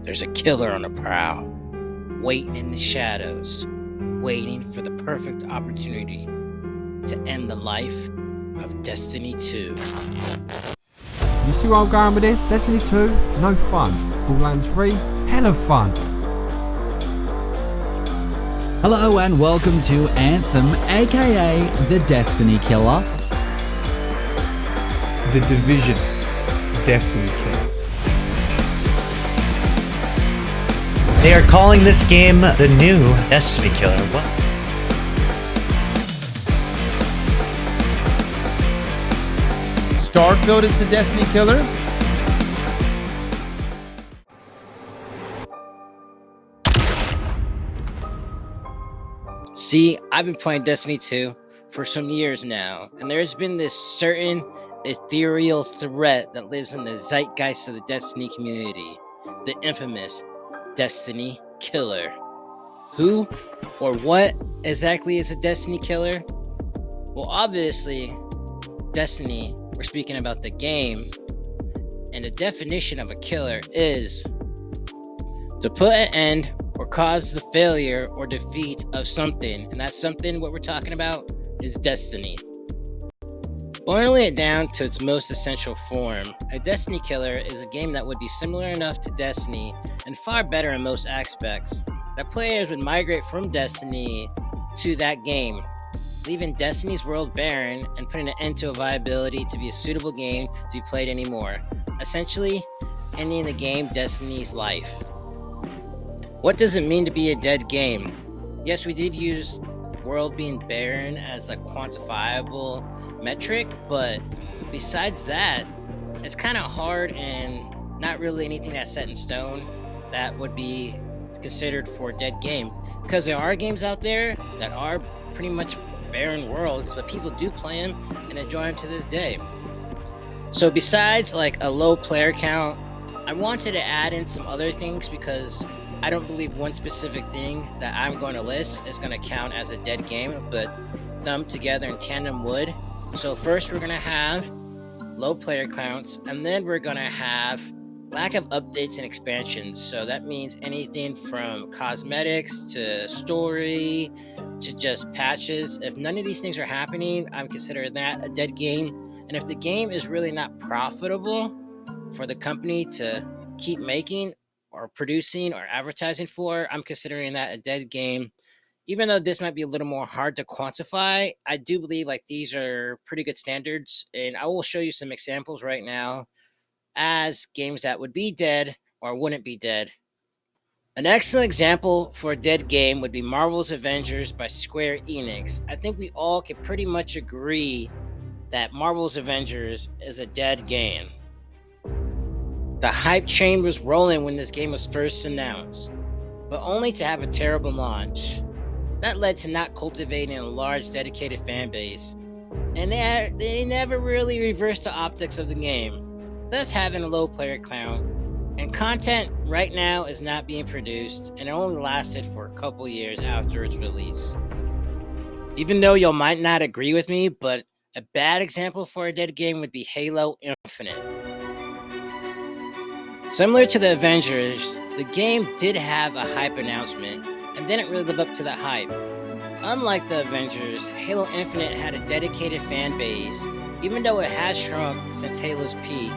There's a killer on the prowl, waiting in the shadows, waiting for the perfect opportunity to end the life of Destiny 2. You see where I'm going with this? Destiny 2, no fun. Borderlands 3, hella fun. Hello and welcome to Anthem, aka the Destiny Killer. The Division, Destiny Killer. They are calling this game the new Destiny Killer. What? Starfield is the Destiny Killer? See, I've been playing Destiny 2 for some years now, and there's been this certain ethereal threat that lives in the zeitgeist of the Destiny community, the infamous Destiny Killer. Who or what exactly is a Destiny Killer? Well, obviously, Destiny, we're speaking about the game, and the definition of a killer is to put an end or cause the failure or defeat of something, and that something, what we're talking about, is destiny. Boiling it down to its most essential form, a Destiny Killer is a game that would be similar enough to Destiny and far better in most aspects that players would migrate from Destiny to that game, leaving Destiny's world barren and putting an end to a viability to be a suitable game to be played anymore, essentially ending the game Destiny's life. What does it mean to be a dead game? Yes, we did use world being barren as a quantifiable metric, but besides that, it's kind of hard and not really anything that's set in stone that would be considered for a dead game, because there are games out there that are pretty much barren worlds, but people do play them and enjoy them to this day. So besides like a low player count, I wanted to add in some other things because I don't believe one specific thing that I'm going to list is going to count as a dead game, but them together in tandem would. So first we're going to have low player counts, and then we're going to have lack of updates and expansions. So that means anything from cosmetics to story to just patches. If none of these things are happening, I'm considering that a dead game. And if the game is really not profitable for the company to keep making or producing or advertising for, I'm considering that a dead game. Even though this might be a little more hard to quantify, I do believe like these are pretty good standards, and I will show you some examples right now as games that would be dead or wouldn't be dead. An excellent example for a dead game would be Marvel's Avengers by Square Enix. I think we all can pretty much agree that Marvel's Avengers is a dead game. The hype train was rolling when this game was first announced, but only to have a terrible launch. That led to not cultivating a large dedicated fan base, and they never really reversed the optics of the game, thus having a low player count, and content right now is not being produced, and it only lasted for a couple years after its release. Even though you might not agree with me, but a bad example for a dead game would be Halo Infinite. Similar to the Avengers, the game did have a hype announcement and didn't really live up to that hype. Unlike the Avengers, Halo Infinite had a dedicated fan base, even though it has shrunk since Halo's peak.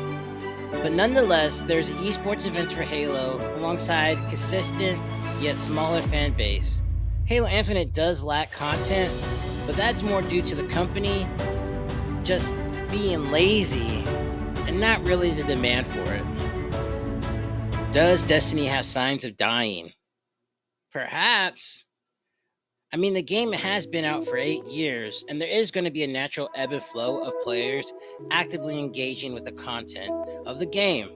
But nonetheless, there's esports events for Halo alongside consistent yet smaller fan base. Halo Infinite does lack content, but that's more due to the company just being lazy and not really the demand for it. Does Destiny have signs of dying? Perhaps. I mean, the game has been out for 8 years, and there is going to be a natural ebb and flow of players actively engaging with the content of the game.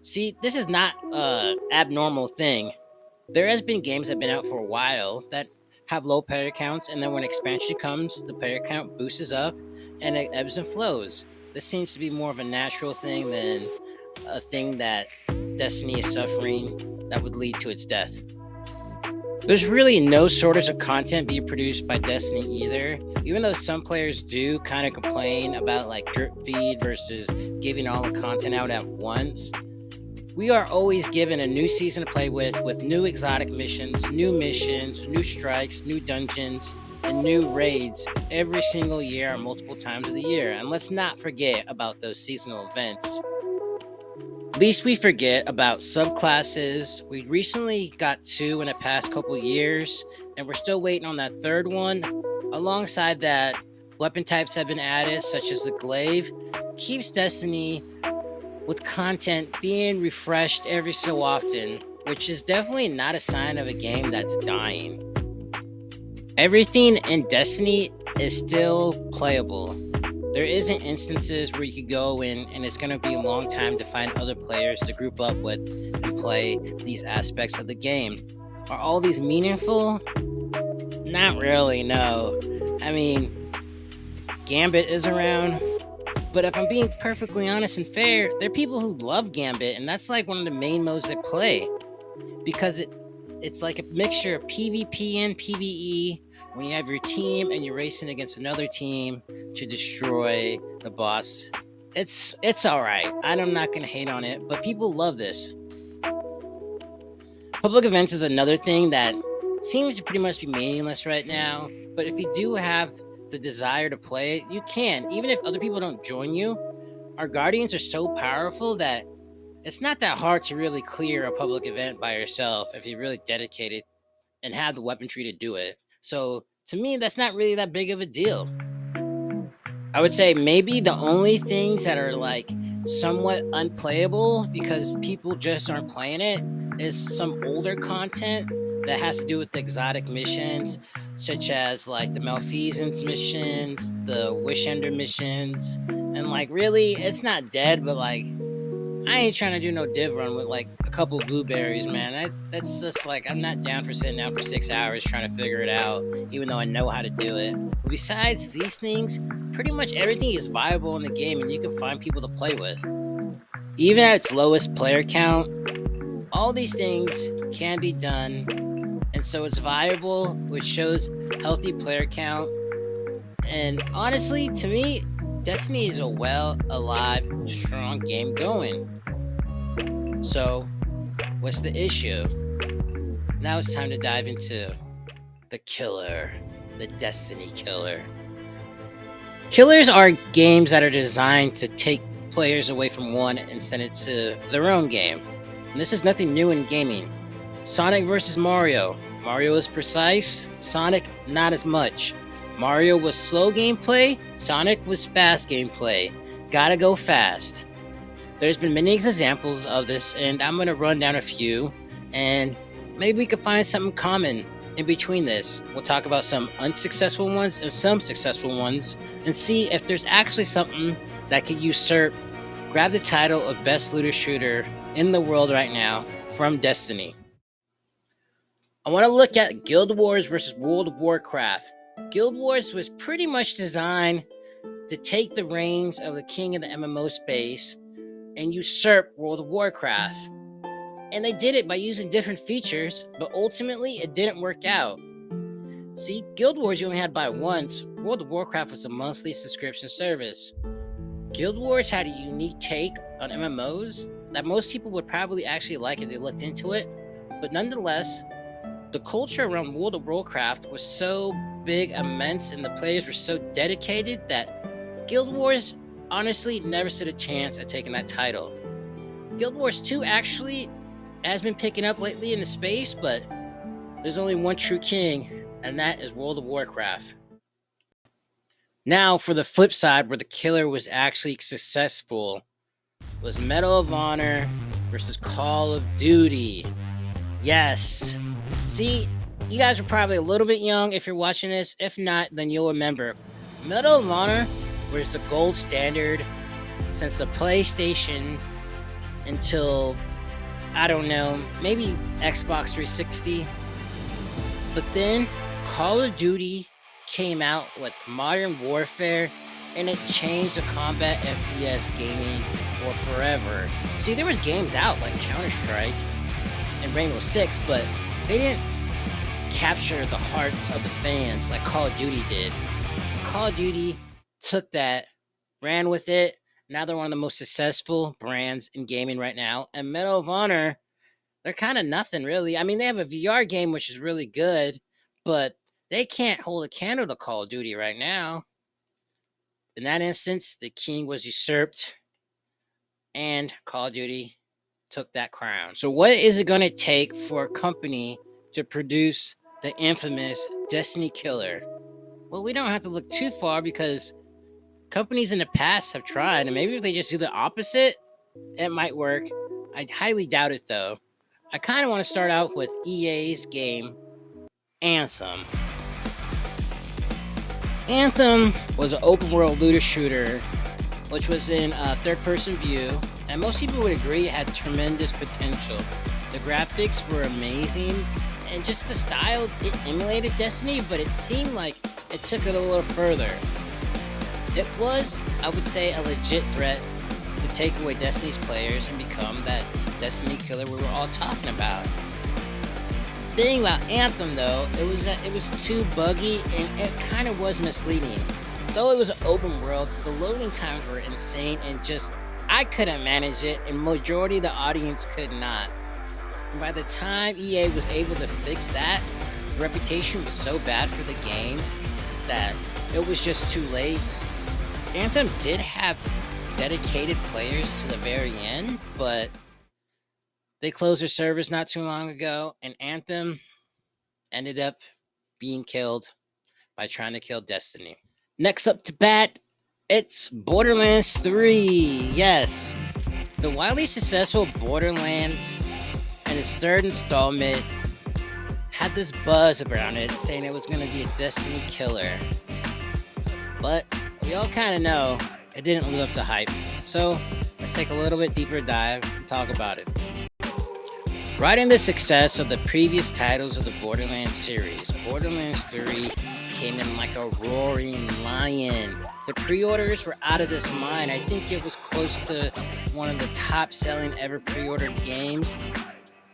See, this is not an abnormal thing. There has been games that have been out for a while that have low player counts, and then when expansion comes, the player count boosts up, and it ebbs and flows. This seems to be more of a natural thing than a thing that Destiny is suffering that would lead to its death. There's really no shortage of content being produced by Destiny either, even though some players do kind of complain about like drip feed versus giving all the content out at once. We are always given a new season to play with new exotic missions, new strikes, new dungeons, and new raids every single year or multiple times of the year. And let's not forget about those seasonal events. Least we forget about subclasses. We recently got 2 in the past couple years, and we're still waiting on that third one. Alongside that, weapon types have been added, such as the glaive. Keeps Destiny with content being refreshed every so often, which is definitely not a sign of a game that's dying. Everything in Destiny is still playable. There isn't instances where you could go in and it's going to be a long time to find other players to group up with and play these aspects of the game. Are all these meaningful? Not really, no. I mean, Gambit is around, but if I'm being perfectly honest and fair, there are people who love Gambit, and that's like one of the main modes they play. Because it's like a mixture of PvP and PvE, when you have your team and you're racing against another team to destroy the boss. It's all right. I'm not gonna hate on it, but people love this. Public events is another thing that seems to pretty much be meaningless right now. But if you do have the desire to play it, you can. Even if other people don't join you, our guardians are so powerful that it's not that hard to really clear a public event by yourself if you're really dedicated and have the weaponry to do it. So to me, that's not really that big of a deal. I would say maybe the only things that are like somewhat unplayable because people just aren't playing it is some older content that has to do with the exotic missions, such as like the Malfeasance missions, the Wishender missions, and like really, it's not dead, but like I ain't trying to do no div run with like a couple blueberries, man. That's just like I'm not down for sitting down for 6 hours trying to figure it out, even though I know how to do it. But besides these things, pretty much everything is viable in the game, and you can find people to play with. Even at its lowest player count, all these things can be done, and so it's viable, which shows healthy player count. And honestly, to me, Destiny is a well, alive, strong game going. So, what's the issue? Now it's time to dive into the killer, the Destiny Killer. Killers are games that are designed to take players away from one and send it to their own game. And this is nothing new in gaming. Sonic vs. Mario. Mario is precise, Sonic not as much. Mario was slow gameplay, Sonic was fast gameplay. Gotta go fast. There's been many examples of this, and I'm gonna run down a few, and maybe we can find something common in between this. We'll talk about some unsuccessful ones and some successful ones, and see if there's actually something that could grab the title of best looter shooter in the world right now from Destiny. I want to look at Guild Wars versus World of Warcraft. Guild Wars was pretty much designed to take the reins of the king of the MMO space and usurp World of Warcraft. And they did it by using different features, but ultimately it didn't work out. See, Guild Wars you only had to buy once. World of Warcraft was a monthly subscription service. Guild Wars had a unique take on MMOs that most people would probably actually like if they looked into it, but nonetheless, the culture around World of Warcraft was so big, immense, and the players were so dedicated that Guild Wars honestly never stood a chance at taking that title. Guild Wars 2 actually has been picking up lately in the space, but there's only one true king, and that is World of Warcraft. Now, for the flip side, where the killer was actually successful, was Medal of Honor versus Call of Duty. Yes. See, you guys are probably a little bit young if you're watching this. If not, then you'll remember. Medal of Honor was the gold standard since the PlayStation until, I don't know, maybe Xbox 360. But then Call of Duty came out with Modern Warfare, and it changed the combat FPS gaming for forever. See, there was games out like Counter-Strike and Rainbow Six, but they didn't capture the hearts of the fans like Call of Duty did. Call of Duty took that, ran with it, Now they're one of the most successful brands in gaming right now. And Medal of Honor, they're kind of nothing really. I mean, they have a VR game which is really good, but they can't hold a candle to Call of Duty right now. In that instance, the king was usurped, and Call of Duty took that crown. So, what is it going to take for a company to produce the infamous Destiny Killer? Well, we don't have to look too far because companies in the past have tried, and maybe if they just do the opposite, it might work. I highly doubt it though. I kind of want to start out with EA's game, Anthem. Anthem was an open world looter shooter, which was in third person view, and most people would agree it had tremendous potential. The graphics were amazing, and just the style, it emulated Destiny, but it seemed like it took it a little further. It was, I would say, a legit threat to take away Destiny's players and become that Destiny killer we were all talking about. The thing about Anthem though, it was that it was too buggy and it kind of was misleading. Though it was an open world, the loading times were insane and just I couldn't manage it, and majority of the audience could not. And by the time EA was able to fix that, the reputation was so bad for the game that it was just too late. Anthem did have dedicated players to the very end, but they closed their servers not too long ago, and Anthem ended up being killed by trying to kill Destiny. Next up to bat, it's Borderlands 3. Yes, the wildly successful Borderlands and its third installment had this buzz around it saying it was going to be a Destiny killer. But we all kind of know it didn't live up to hype. So let's take a little bit deeper dive and talk about it. Riding the success of the previous titles of the Borderlands series, Borderlands 3 came in like a roaring lion. The pre-orders were out of this mind. I think it was close to one of the top selling ever pre-ordered games.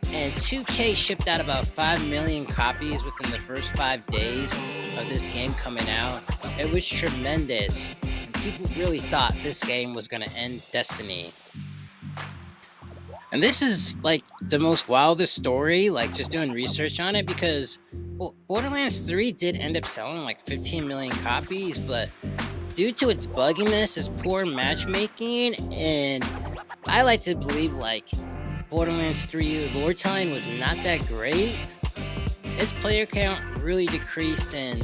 And 2K shipped out about 5 million copies within the first 5 days of this game coming out. It was tremendous. People really thought this game was going to end Destiny. And this is like the most wildest story, like just doing research on it, because Borderlands 3 did end up selling like 15 million copies, but due to its bugginess, its poor matchmaking, and I like to believe like Borderlands 3 lore telling was not that great, its player count really decreased and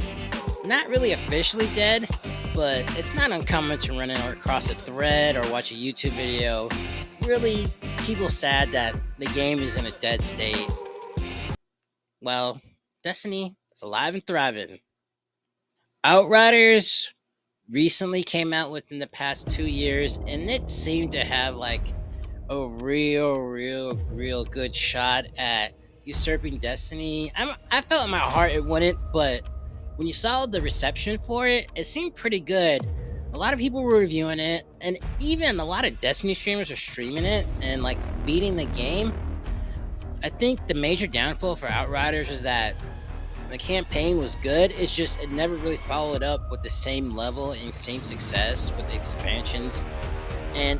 not really officially dead, but it's not uncommon to run across a thread or watch a YouTube video. Really, people sad that the game is in a dead state. Well, Destiny, alive and thriving. Outriders recently came out within the past 2 years, and it seemed to have like a real good shot at usurping Destiny. I felt in my heart it wouldn't, but when you saw the reception for it, it seemed pretty good. A lot of people were reviewing it, and even a lot of Destiny streamers are streaming it and like beating the game. I think the major downfall for Outriders was that the campaign was good. It's just it never really followed up with the same level and same success with the expansions. And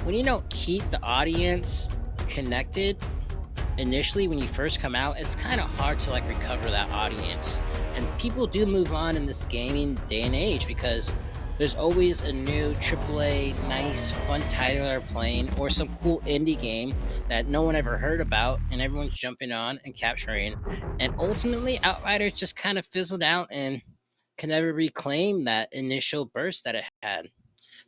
when you don't keep the audience connected initially when you first come out, it's kind of hard to like recover that audience. And people do move on in this gaming day and age because there's always a new AAA, nice, fun title they're playing, or some cool indie game that no one ever heard about, and everyone's jumping on and capturing. And ultimately, Outriders just kind of fizzled out and can never reclaim that initial burst that it had.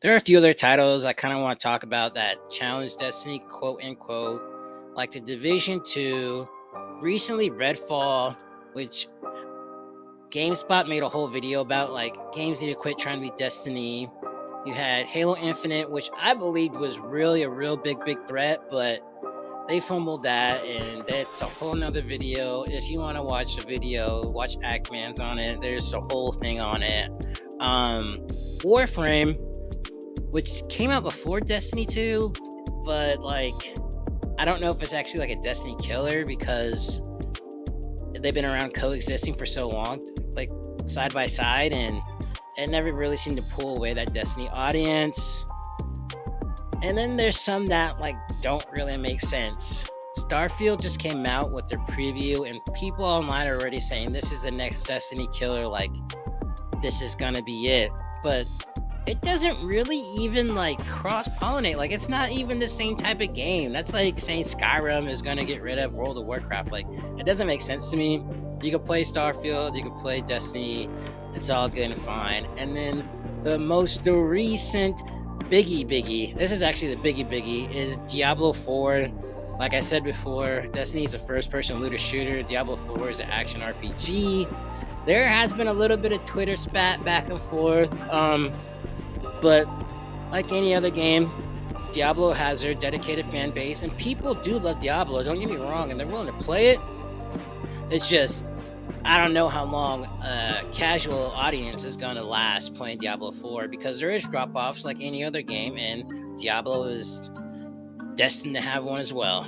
There are a few other titles I kind of want to talk about that challenge Destiny, quote unquote, like the Division 2, recently Redfall, which GameSpot made a whole video about, like, games need to quit trying to be Destiny. You had Halo Infinite, which I believed was really a real big threat, but they fumbled that, and that's a whole nother video. If you want to watch the video, watch Ackman's on it. There's a whole thing on it. Warframe, which came out before Destiny 2, but, like, I don't know if it's actually like a Destiny killer because they've been around coexisting for so long, like side by side, and it never really seemed to pull away that Destiny audience. And then there's some that like don't really make sense. Starfield just came out with their preview, and people online are already saying this is the next Destiny killer, like this is gonna be it. But it doesn't really even like cross-pollinate. Like it's not even the same type of game. That's like saying Skyrim is gonna get rid of World of Warcraft. Like it doesn't make sense to me. You can play Starfield, you can play Destiny, it's all good and fine. And then the most recent biggie, this is actually the biggie, is Diablo 4. Like I said before, Destiny is a first-person looter shooter. Diablo 4 is an action RPG. There has been a little bit of Twitter spat back and forth, but like any other game, Diablo has their dedicated fan base, and people do love Diablo, don't get me wrong, and they're willing to play it. It's just, I don't know how long a casual audience is going to last playing Diablo 4, because there is drop-offs like any other game, and Diablo is destined to have one as well.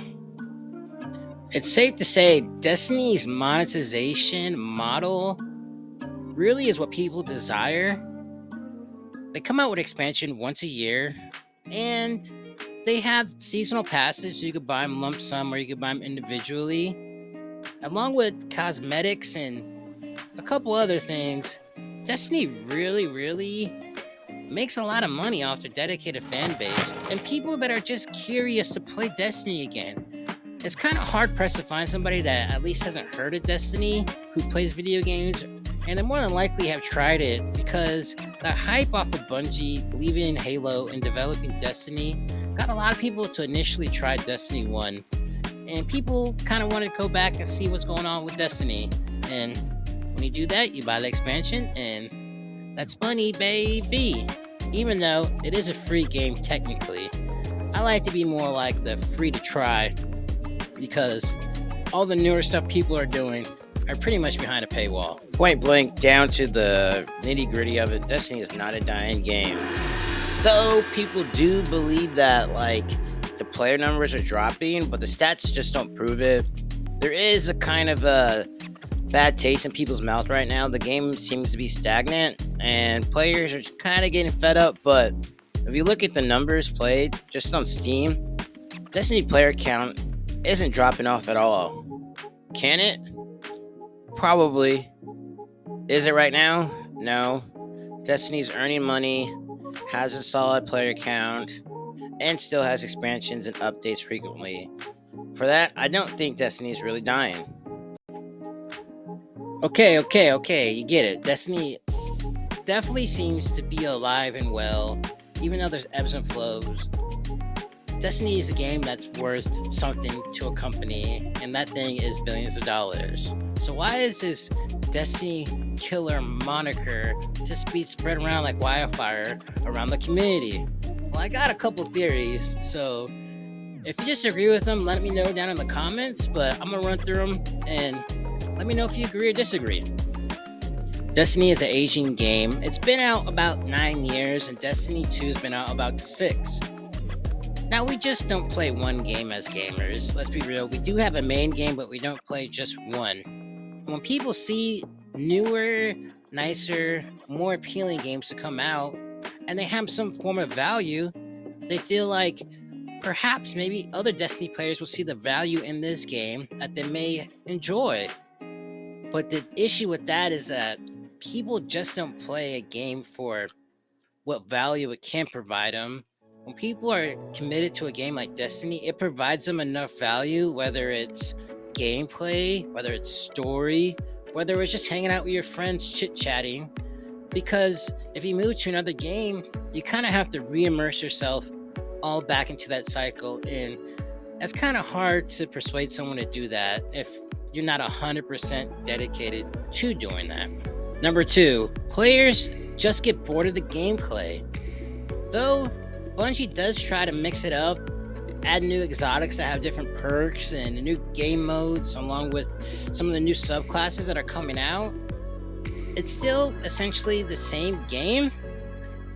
It's safe to say Destiny's monetization model really is what people desire. They come out with expansion once a year, and they have seasonal passes, so you could buy them lump sum or you could buy them individually, along with cosmetics and a couple other things. Destiny really makes a lot of money off their dedicated fan base and people that are just curious to play Destiny again. It's kind of hard pressed to find somebody that at least hasn't heard of Destiny who plays video games, and they more than likely have tried it, because the hype off of Bungie leaving Halo and developing Destiny got a lot of people to initially try Destiny 1. And people kind of want to go back and see what's going on with Destiny. And when you do that, you buy the expansion, and that's money, baby. Even though it is a free game technically, I like to be more like the free to try, because all the newer stuff people are doing are pretty much behind a paywall. Point blank, down to the nitty gritty of it, Destiny is not a dying game. Though people do believe that like the player numbers are dropping, but the stats just don't prove it. There is a kind of a bad taste in people's mouth right now. The game seems to be stagnant, and players are kind of getting fed up. But if you look at the numbers played just on Steam, Destiny player count isn't dropping off at all. Can it? Probably. Is it right now? No. Destiny's earning money, has a solid player count, and still has expansions and updates frequently. For that, I don't think Destiny is really dying. Okay, you get it. Destiny definitely seems to be alive and well, even though there's ebbs and flows. Destiny is a game that's worth something to a company, and that thing is billions of dollars. So why is this Destiny Killer moniker just be spread around like wildfire around the community? Well, I got a couple theories, so if you disagree with them, let me know down in the comments, but I'm gonna run through them and let me know if you agree or disagree. Destiny is an aging game. It's been out about 9 years, and Destiny 2 has been out about 6. Now, we just don't play one game as gamers. Let's be real. We do have a main game, but we don't play just one. When people see newer, nicer, more appealing games to come out, and they have some form of value, they feel like perhaps maybe other Destiny players will see the value in this game that they may enjoy. But the issue with that is that people just don't play a game for what value it can provide them. When people are committed to a game like Destiny, it provides them enough value, whether it's gameplay, whether it's story, whether it's just hanging out with your friends, chit-chatting. Because if you move to another game, you kind of have to re-immerse yourself all back into that cycle. And that's kind of hard to persuade someone to do that if you're not 100% dedicated to doing that. Number 2, players just get bored of the gameplay. Though Bungie does try to mix it up, add new exotics that have different perks and new game modes, along with some of the new subclasses that are coming out, it's still essentially the same game.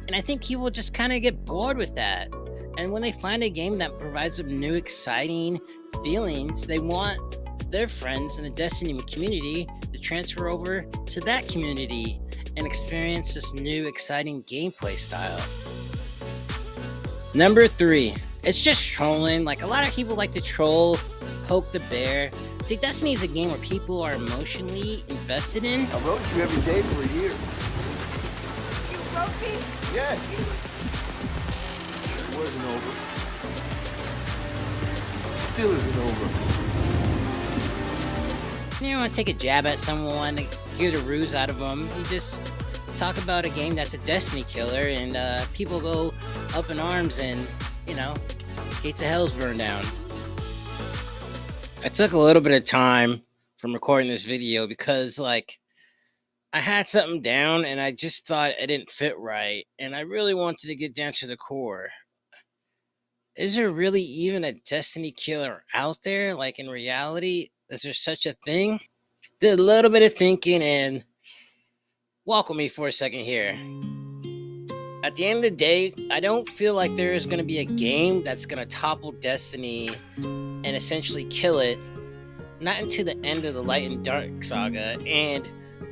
And I think people just kind of get bored with that. And when they find a game that provides them new, exciting feelings, they want their friends in the Destiny community to transfer over to that community and experience this new, exciting gameplay style. Number 3, it's just trolling. Like, a lot of people like to troll, poke the bear. See, Destiny is a game where people are emotionally invested in. I wrote you every day for a year. You wrote me? Yes. It wasn't over. It still isn't over. You want to take a jab at someone, get the ruse out of them. You just talk about a game that's a Destiny killer, and people go up in arms, and gates of hell's burned down. I took a little bit of time from recording this video because, like, I had something down and I just thought it didn't fit right, and I really wanted to get down to the core. Is there really even a Destiny killer out there? Like, in reality, is there such a thing? Did a little bit of thinking, and walk with me for a second here. At the end of the day, I don't feel like there is going to be a game that's going to topple Destiny and essentially kill it, not until the end of the Light and Dark saga, and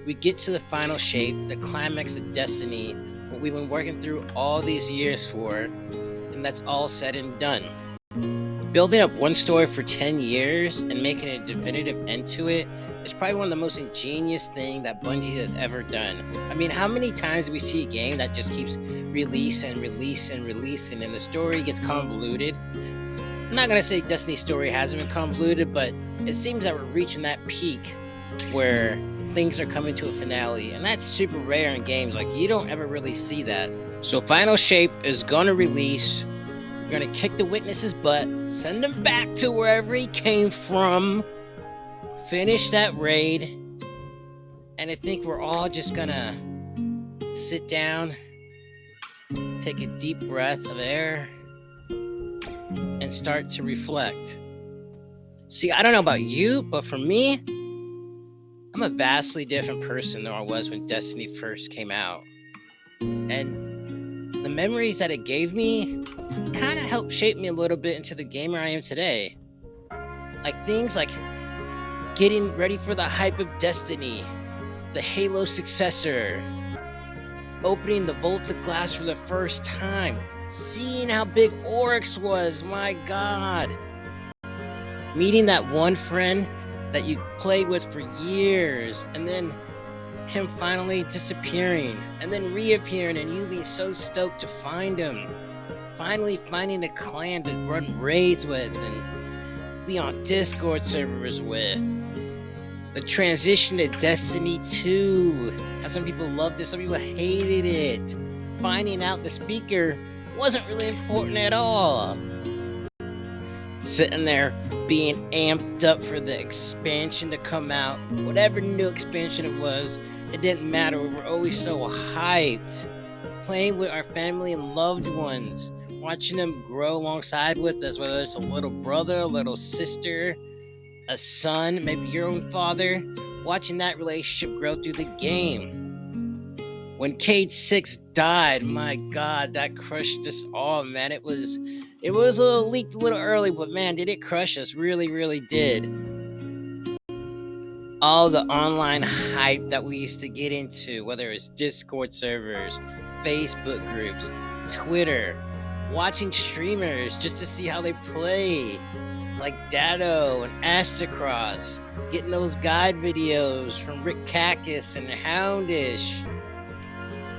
we get to the final shape, the climax of Destiny, what we've been working through all these years for, and that's all said and done. Building up one story for 10 years and making a definitive end to it is probably one of the most ingenious things that Bungie has ever done. I mean, how many times do we see a game that just keeps releasing, and the story gets convoluted? I'm not going to say Destiny's story hasn't been convoluted, but it seems that we're reaching that peak where things are coming to a finale, and that's super rare in games. Like, you don't ever really see that. So Final Shape is going to release. We're going to kick the Witness's butt, send him back to wherever he came from, finish that raid, and I think we're all just going to sit down, take a deep breath of air, and start to reflect. See, I don't know about you, but for me, I'm a vastly different person than I was when Destiny first came out. And the memories that it gave me kind of helped shape me a little bit into the gamer I am today. Like things like getting ready for the hype of Destiny, the Halo successor, opening the Vault of Glass for the first time, seeing how big Oryx was, my god. Meeting that one friend that you played with for years, and then him finally disappearing, and then reappearing, and you being so stoked to find him. Finally finding a clan to run raids with and be on Discord servers with. The transition to Destiny 2. How some people loved it, some people hated it. Finding out the speaker wasn't really important at all. Sitting there being amped up for the expansion to come out. Whatever new expansion it was, it didn't matter. We were always so hyped. Playing with our family and loved ones. Watching them grow alongside with us, whether it's a little brother, a little sister, a son, maybe your own father. Watching that relationship grow through the game. When Cade 6 died, my god, that crushed us all, man. It was leaked a little early, but man, did it crush us. Really, really did. All the online hype that we used to get into, whether it's Discord servers, Facebook groups, Twitter, watching streamers just to see how they play, like Dado and Astacross, getting those guide videos from Rick Kakis and Houndish,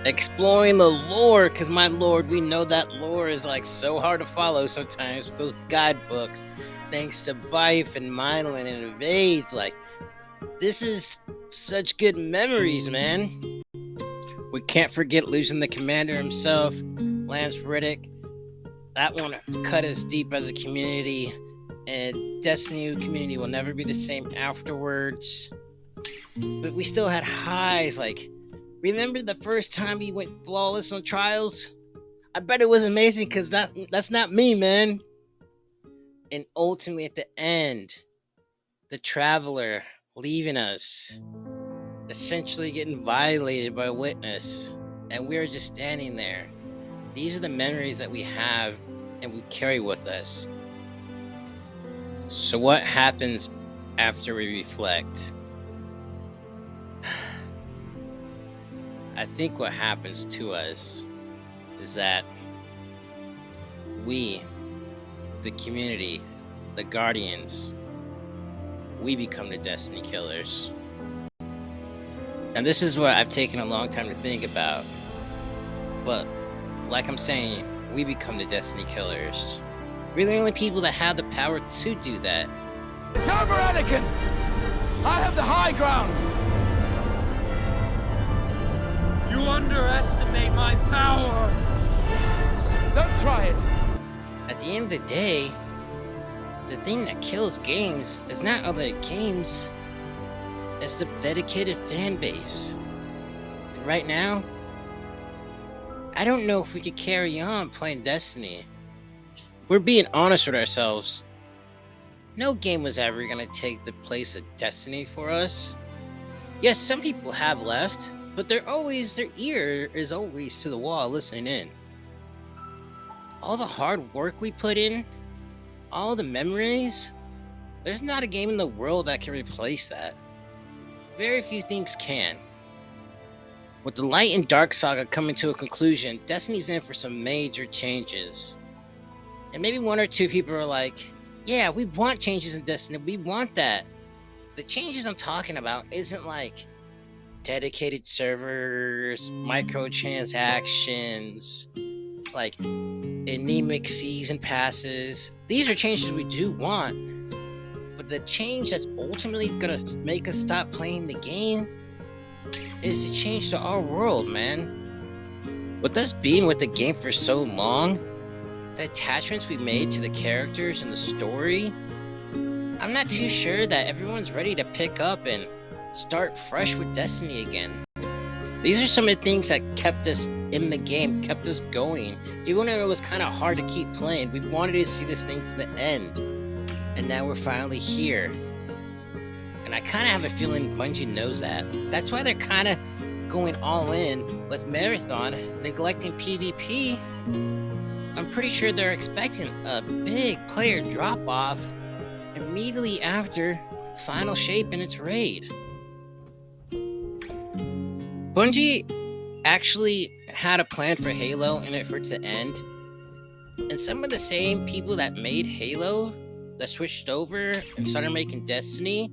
exploring the lore, because my lord, we know that lore is like so hard to follow sometimes with those guidebooks, thanks to Bife and Mylan and Evades. Like, this is such good memories, man. We can't forget losing the commander himself, Lance Riddick. That one cut us deep as a community, and Destiny community will never be the same afterwards. But we still had highs. Like, remember the first time he went flawless on trials? I bet it was amazing, because that's not me, man. And ultimately at the end, the Traveler leaving us, essentially getting violated by a witness, and we were just standing there. These are the memories that we have and we carry with us. So what happens after we reflect? I think what happens to us is that we, the community, the Guardians, we become the Destiny Killers. And this is what I've taken a long time to think about. But like I'm saying, we become the Destiny Killers. We're the only people that have the power to do that. It's over, Anakin! I have the high ground! You underestimate my power! Don't try it! At the end of the day, the thing that kills games is not other games, it's the dedicated fan base. And right now, I don't know if we could carry on playing Destiny. We're being honest with ourselves. No game was ever gonna take the place of Destiny for us. Yes, some people have left, but their ear is always to the wall listening in. All the hard work we put in, all the memories, there's not a game in the world that can replace that. Very few things can. With the Light and Dark saga coming to a conclusion, Destiny's in for some major changes. And maybe one or two people are like, yeah, we want changes in Destiny, we want that. The changes I'm talking about isn't like dedicated servers, microtransactions, like anemic season passes. These are changes we do want. But the change that's ultimately gonna make us stop playing the game is the change to our world, man. With us being with the game for so long, the attachments we made to the characters and the story, I'm not too sure that everyone's ready to pick up and start fresh with Destiny again. These are some of the things that kept us in the game, kept us going. Even though it was kind of hard to keep playing, we wanted to see this thing to the end. And now we're finally here. And I kind of have a feeling Bungie knows that. That's why they're kind of going all in with Marathon, neglecting PvP. I'm pretty sure they're expecting a big player drop-off immediately after the final shape in its raid. Bungie actually had a plan for Halo and it for it to end. And some of the same people that made Halo, that switched over and started making Destiny,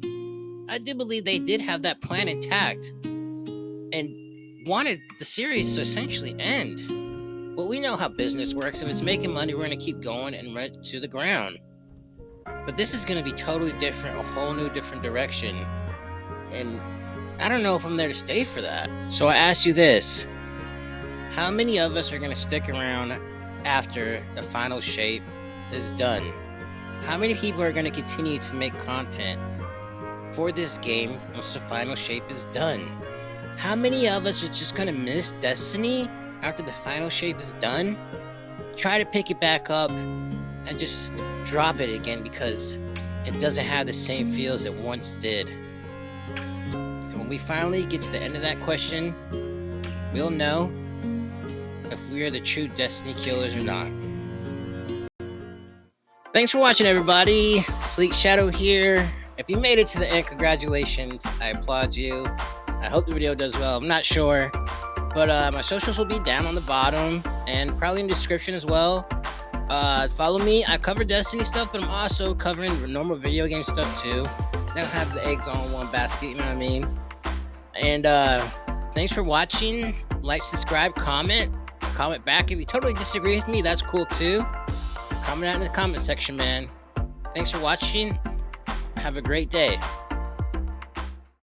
I do believe they did have that plan intact and wanted the series to essentially end. But we know how business works. If it's making money, we're going to keep going and run it to the ground. But this is going to be totally different, a whole new different direction. And I don't know if I'm there to stay for that. So I ask you this. How many of us are going to stick around after the final shape is done? How many people are going to continue to make content for this game once the final shape is done? How many of us are just going to miss Destiny after the final shape is done? Try to pick it back up and just drop it again because it doesn't have the same feel as it once did. And when we finally get to the end of that question, we'll know if we are the true Destiny Killers or not. Thanks for watching, everybody. Sleek Shadow here. If you made it to the end, congratulations. I applaud you. I hope the video does well. I'm not sure. But my socials will be down on the bottom and probably in the description as well. Follow me. I cover Destiny stuff, but I'm also covering normal video game stuff too. I don't have the eggs all in one basket, you know what I mean? And thanks for watching. Like, subscribe, comment back. If you totally disagree with me, that's cool too. Comment out in the comment section, man. Thanks for watching. Have a great day.